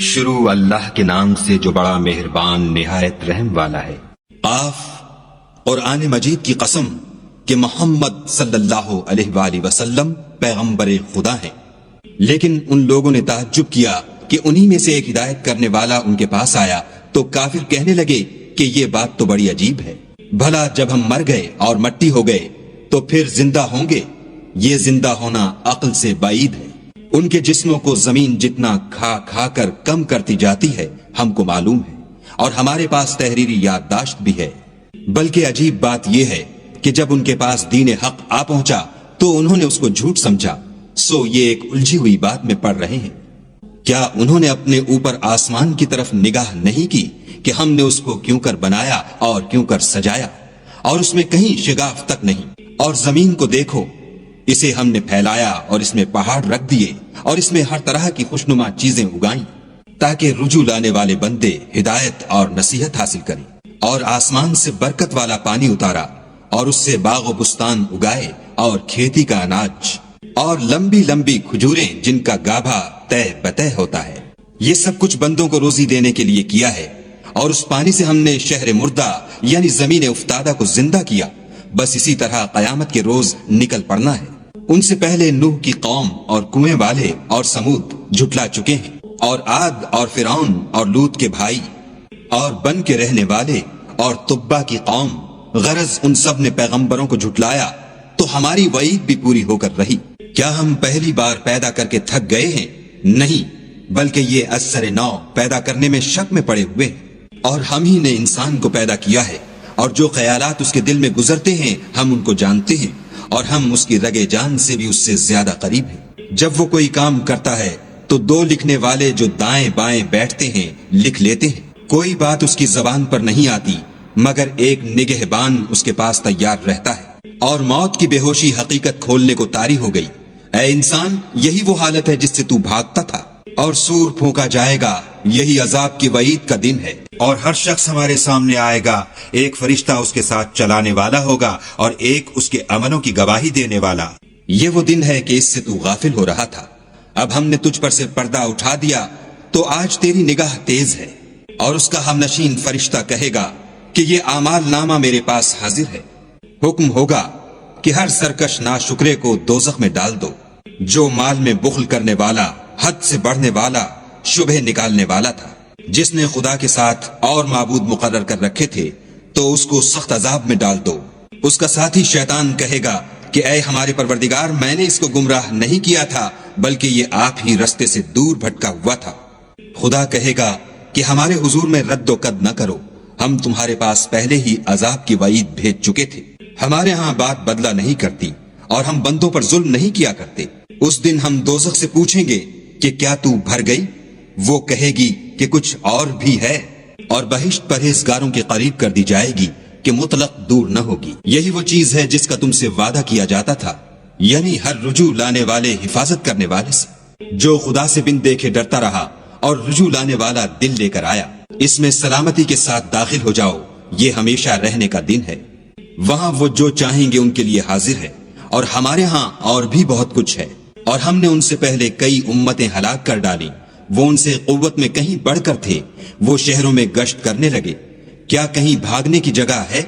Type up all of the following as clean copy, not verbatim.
شروع اللہ کے نام سے جو بڑا مہربان نہایت رحم والا ہے۔ قاف، قرآن مجید کی قسم کہ محمد صلی اللہ علیہ وآلہ وسلم پیغمبر خدا ہیں۔ لیکن ان لوگوں نے تعجب کیا کہ انہی میں سے ایک ہدایت کرنے والا ان کے پاس آیا تو کافر کہنے لگے کہ یہ بات تو بڑی عجیب ہے، بھلا جب ہم مر گئے اور مٹی ہو گئے تو پھر زندہ ہوں گے؟ یہ زندہ ہونا عقل سے بعید ہے۔ ان کے جسموں کو زمین جتنا کھا کھا کر کم کرتی جاتی ہے ہم کو معلوم ہے، اور ہمارے پاس تحریری یادداشت بھی ہے۔ بلکہ عجیب بات یہ ہے کہ جب ان کے پاس دین حق آ پہنچا تو انہوں نے اس کو جھوٹ سمجھا، سو یہ ایک الجھی ہوئی بات میں پڑ رہے ہیں۔ کیا انہوں نے اپنے اوپر آسمان کی طرف نگاہ نہیں کی کہ ہم نے اس کو کیوں کر بنایا اور کیوں کر سجایا، اور اس میں کہیں شگاف تک نہیں؟ اور زمین کو دیکھو، اسے ہم نے پھیلایا اور اس میں پہاڑ رکھ دیے اور اس میں ہر طرح کی خوشنما چیزیں اگائیں تاکہ رجوع لانے والے بندے ہدایت اور نصیحت حاصل کریں، اور آسمان سے برکت والا پانی اتارا اور اس سے باغ و بستان اگائے اور کھیتی کا اناج اور لمبی لمبی کھجوریں جن کا گابھا تہ بتہ ہوتا ہے۔ یہ سب کچھ بندوں کو روزی دینے کے لیے کیا ہے، اور اس پانی سے ہم نے شہر مردہ یعنی زمین افتادہ کو زندہ کیا۔ بس اسی طرح قیامت کے روز نکل پڑنا ہے۔ ان سے پہلے نوح کی قوم اور کنویں والے اور سمود جھٹلا چکے ہیں، اور عاد اور فرعون اور لوط کے بھائی اور بن کے رہنے والے اور تبا کی قوم، غرض ان سب نے پیغمبروں کو جھٹلایا تو ہماری وعید بھی پوری ہو کر رہی۔ کیا ہم پہلی بار پیدا کر کے تھک گئے ہیں؟ نہیں، بلکہ یہ اثر نو پیدا کرنے میں شک میں پڑے ہوئے ہیں، اور ہم ہی نے انسان کو پیدا کیا ہے، اور جو خیالات اس کے دل میں گزرتے ہیں ہم ان کو جانتے ہیں، اور ہم اس کی رگے جان سے بھی اس سے زیادہ قریب ہیں۔ جب وہ کوئی کام کرتا ہے تو دو لکھنے والے جو دائیں بائیں بیٹھتے ہیں لکھ لیتے ہیں۔ کوئی بات اس کی زبان پر نہیں آتی مگر ایک نگہبان اس کے پاس تیار رہتا ہے، اور موت کی بے ہوشی حقیقت کھولنے کو طاری ہو گئی۔ اے انسان، یہی وہ حالت ہے جس سے تو بھاگتا تھا، اور سور پھونکا جائے گا، یہی عذاب کی وعید کا دن ہے۔ اور ہر شخص ہمارے سامنے آئے گا، ایک فرشتہ اس کے ساتھ چلانے والا ہوگا اور ایک اس کے عملوں کی گواہی دینے والا۔ یہ وہ دن ہے کہ اس سے تو غافل ہو رہا تھا، اب ہم نے تجھ پر سے پردہ اٹھا دیا تو آج تیری نگاہ تیز ہے۔ اور اس کا ہم نشین فرشتہ کہے گا کہ یہ اعمال نامہ میرے پاس حاضر ہے۔ حکم ہوگا کہ ہر سرکش ناشکرے کو دوزخ میں ڈال دو۔ جو مال میں بخل کرنے والا، حد سے بڑھنے والا، شبہ نکالنے والا تھا، جس نے خدا کے ساتھ اور معبود مقرر کر رکھے تھے، تو اس کو سخت عذاب میں ڈال دو۔ اس کا ساتھی شیطان کہے گا کہ اے ہمارے پروردگار، میں نے اس کو گمراہ نہیں کیا تھا بلکہ یہ آپ ہی رستے سے دور بھٹکا ہوا تھا۔ خدا کہے گا کہ ہمارے حضور میں رد و قد نہ کرو، ہم تمہارے پاس پہلے ہی عذاب کی وعید بھیج چکے تھے۔ ہمارے ہاں بات بدلہ نہیں کرتی اور ہم بندوں پر ظلم نہیں کیا کرتے۔ اس دن ہم دوزخ سے پوچھیں گے کہ کیا تو بھر گئی؟ وہ کہے گی کہ کچھ اور بھی ہے، اور بہشت پرہیزگاروں کے قریب کر دی جائے گی کہ مطلق دور نہ ہوگی۔ یہی وہ چیز ہے جس کا تم سے وعدہ کیا جاتا تھا، یعنی ہر رجوع لانے والے حفاظت کرنے والے سے، جو خدا سے بن دیکھے ڈرتا رہا اور رجوع لانے والا دل لے کر آیا۔ اس میں سلامتی کے ساتھ داخل ہو جاؤ، یہ ہمیشہ رہنے کا دن ہے۔ وہاں وہ جو چاہیں گے ان کے لیے حاضر ہے، اور ہمارے ہاں اور بھی بہت کچھ ہے۔ اور ہم نے ان سے پہلے کئی امتیں ہلاک کر ڈالی، وہ ان سے قوت میں کہیں بڑھ کر تھے، وہ شہروں میں گشت کرنے لگے۔ کیا کہیں بھاگنے کی جگہ ہے؟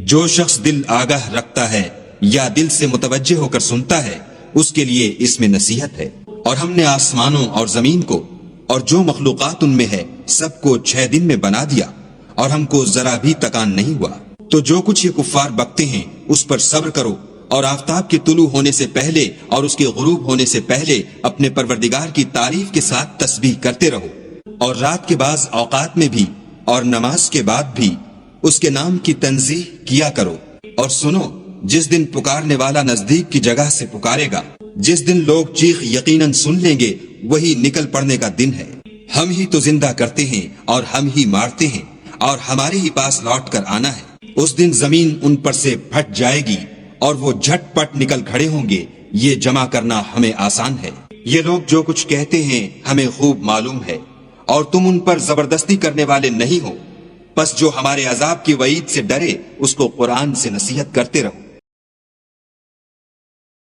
جو شخص دل آگاہ رکھتا ہے یا دل سے متوجہ ہو کر سنتا ہے، اس کے لیے اس میں نصیحت ہے۔ اور ہم نے آسمانوں اور زمین کو اور جو مخلوقات ان میں ہے سب کو 6 دن میں بنا دیا، اور ہم کو ذرا بھی تکان نہیں ہوا۔ تو جو کچھ یہ کفار بکتے ہیں اس پر صبر کرو، اور آفتاب کے طلوع ہونے سے پہلے اور اس کے غروب ہونے سے پہلے اپنے پروردگار کی تعریف کے ساتھ تسبیح کرتے رہو، اور رات کے بعض اوقات میں بھی اور نماز کے بعد بھی اس کے نام کی تنزیح کیا کرو۔ اور سنو، جس دن پکارنے والا نزدیک کی جگہ سے پکارے گا، جس دن لوگ چیخ یقیناً سن لیں گے، وہی نکل پڑنے کا دن ہے۔ ہم ہی تو زندہ کرتے ہیں اور ہم ہی مارتے ہیں، اور ہمارے ہی پاس لوٹ کر آنا ہے۔ اس دن زمین ان پر سے پھٹ جائے گی اور وہ جھٹ پٹ نکل کھڑے ہوں گے۔ یہ جمع کرنا ہمیں آسان ہے۔ یہ لوگ جو کچھ کہتے ہیں ہمیں خوب معلوم ہے، اور تم ان پر زبردستی کرنے والے نہیں ہو۔ بس جو ہمارے عذاب کی وعید سے ڈرے اس کو قرآن سے نصیحت کرتے رہو۔